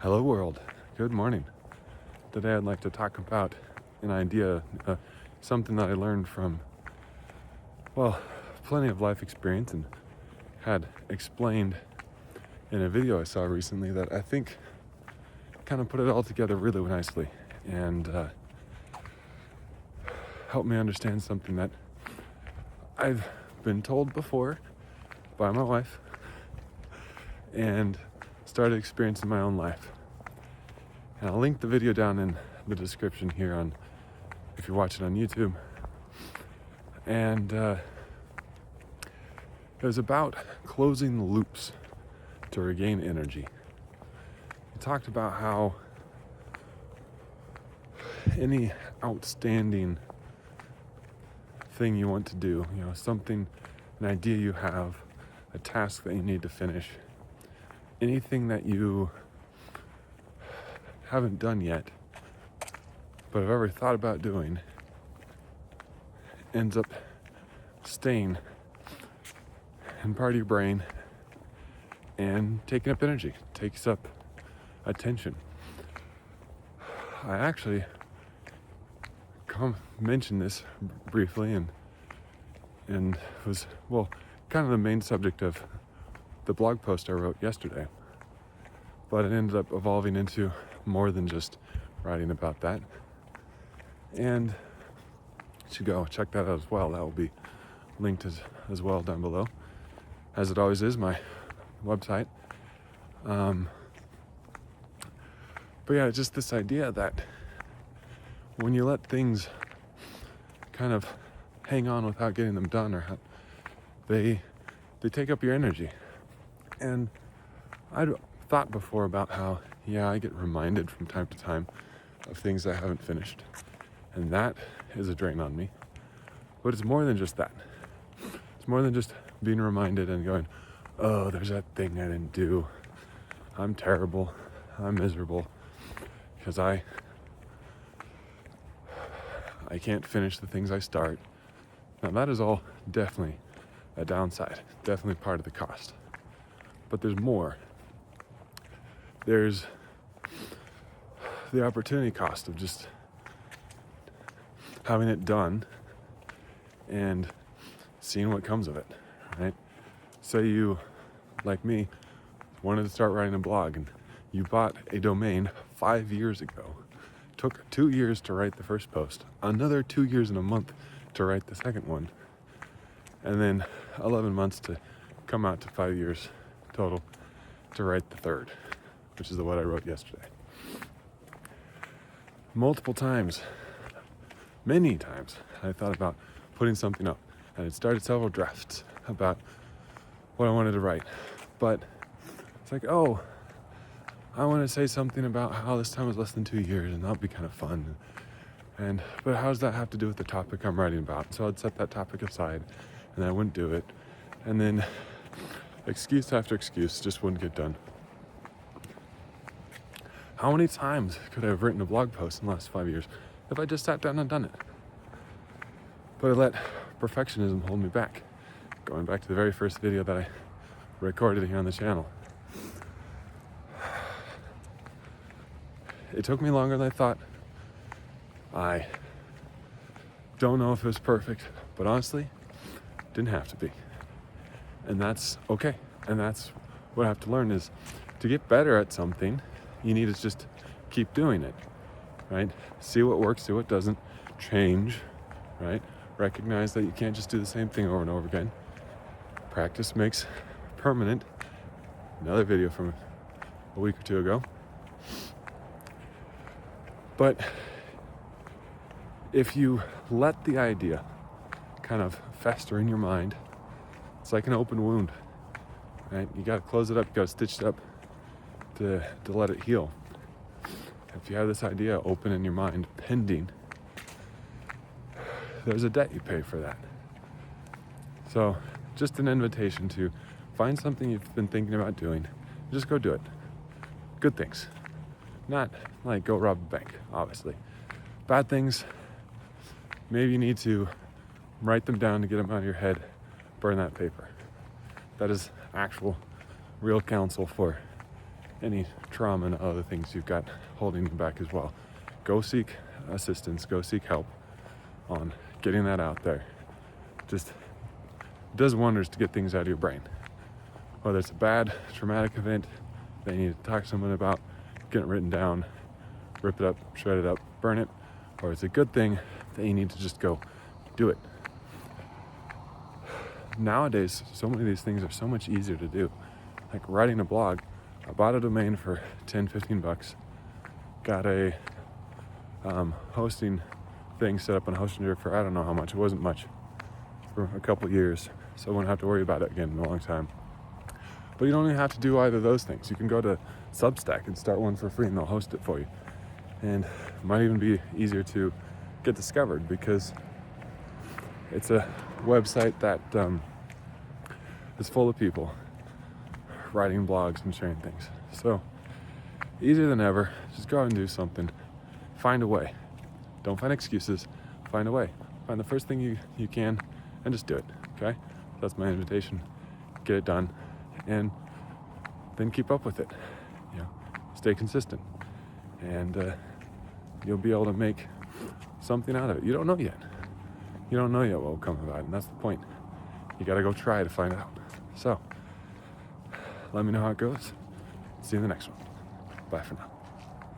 Hello world, good morning. Today I'd like to talk about an idea, something that I learned from, plenty of life experience and had explained in a video I saw recently that I think kind of put it all together really nicely and helped me understand something that I've been told before by my wife and started experiencing my own life. And I'll link the video down in the description here on if you're watching on YouTube. And it was about closing the loops to regain energy. We talked about how any outstanding thing you want to do, something, an idea you have, a task that you need to finish, anything that you haven't done yet, but have ever thought about doing, ends up staying in part of your brain and taking up energy, takes up attention. I actually mentioned this briefly and was, kind of the main subject of the blog post I wrote yesterday. But it ended up evolving into more than just writing about that. And you should go check that out as well. That will be linked as well down below, as it always is, my website. But yeah, just this idea that when you let things kind of hang on without getting them done, or they take up your energy. And I'd thought before about how, I get reminded from time to time of things I haven't finished. And that is a drain on me. But it's more than just that. It's more than just being reminded and going, oh, there's that thing I didn't do. I'm terrible. I'm miserable. Because I can't finish the things I start. Now that is all definitely a downside. Definitely part of the cost. But there's more. There's the opportunity cost of just having it done and seeing what comes of it, right? Say you, like me, wanted to start writing a blog and you bought a domain 5 years ago. Took 2 years to write the first post, another 2 years and a month to write the second one, and then 11 months to come out to 5 years total to write the third, which is what I wrote yesterday. Multiple times, many times, I thought about putting something up, and it started several drafts about what I wanted to write. But it's like, I want to say something about how this time was less than 2 years, and that'll be kind of fun. But how does that have to do with the topic I'm writing about? So I'd set that topic aside, and I wouldn't do it. And then excuse after excuse just wouldn't get done. How many times could I have written a blog post in the last 5 years if I just sat down and done it? But I let perfectionism hold me back. Going back to the very first video that I recorded here on the channel. It took me longer than I thought. I don't know if it was perfect, but honestly, it didn't have to be. And that's okay. And that's what I have to learn is to get better at something, you need to just keep doing it, right? See what works, see what doesn't, change, right? Recognize that you can't just do the same thing over and over again. Practice makes permanent. Another video from a week or two ago. But if you let the idea kind of fester in your mind, it's like an open wound, right? You got to close it up, you got to stitch it up to let it heal. If you have this idea open in your mind, pending, there's a debt you pay for that. So just an invitation to find something you've been thinking about doing, just go do it. Good things. Not like go rob a bank, obviously. Bad things, maybe you need to write them down to get them out of your head, burn that paper. That is actual, real counsel for any trauma and other things you've got holding you back as well. Go seek assistance, go seek help on getting that out there. Just does wonders to get things out of your brain. Whether it's a bad traumatic event that you need to talk to someone about, get it written down, rip it up, shred it up, burn it, or it's a good thing that you need to just go do it. Nowadays, so many of these things are so much easier to do. Like writing a blog, I bought a domain for $10-15, got a hosting thing set up on Hostinger for I don't know how much, it wasn't much, for a couple years, so I won't have to worry about it again in a long time. But you don't even have to do either of those things. You can go to Substack and start one for free and they'll host it for you. And it might even be easier to get discovered because it's a website that is full of people writing blogs and sharing things. So easier than ever, just go out and do something. Find a way. Don't find excuses. Find a way. Find the first thing you can and just do it. Okay? That's my invitation. Get it done. And then keep up with it. You know, stay consistent. And you'll be able to make something out of it. You don't know yet. You don't know yet what will come about it, and that's the point. You gotta go try to find out. So, let me know how it goes. See you in the next one. Bye for now.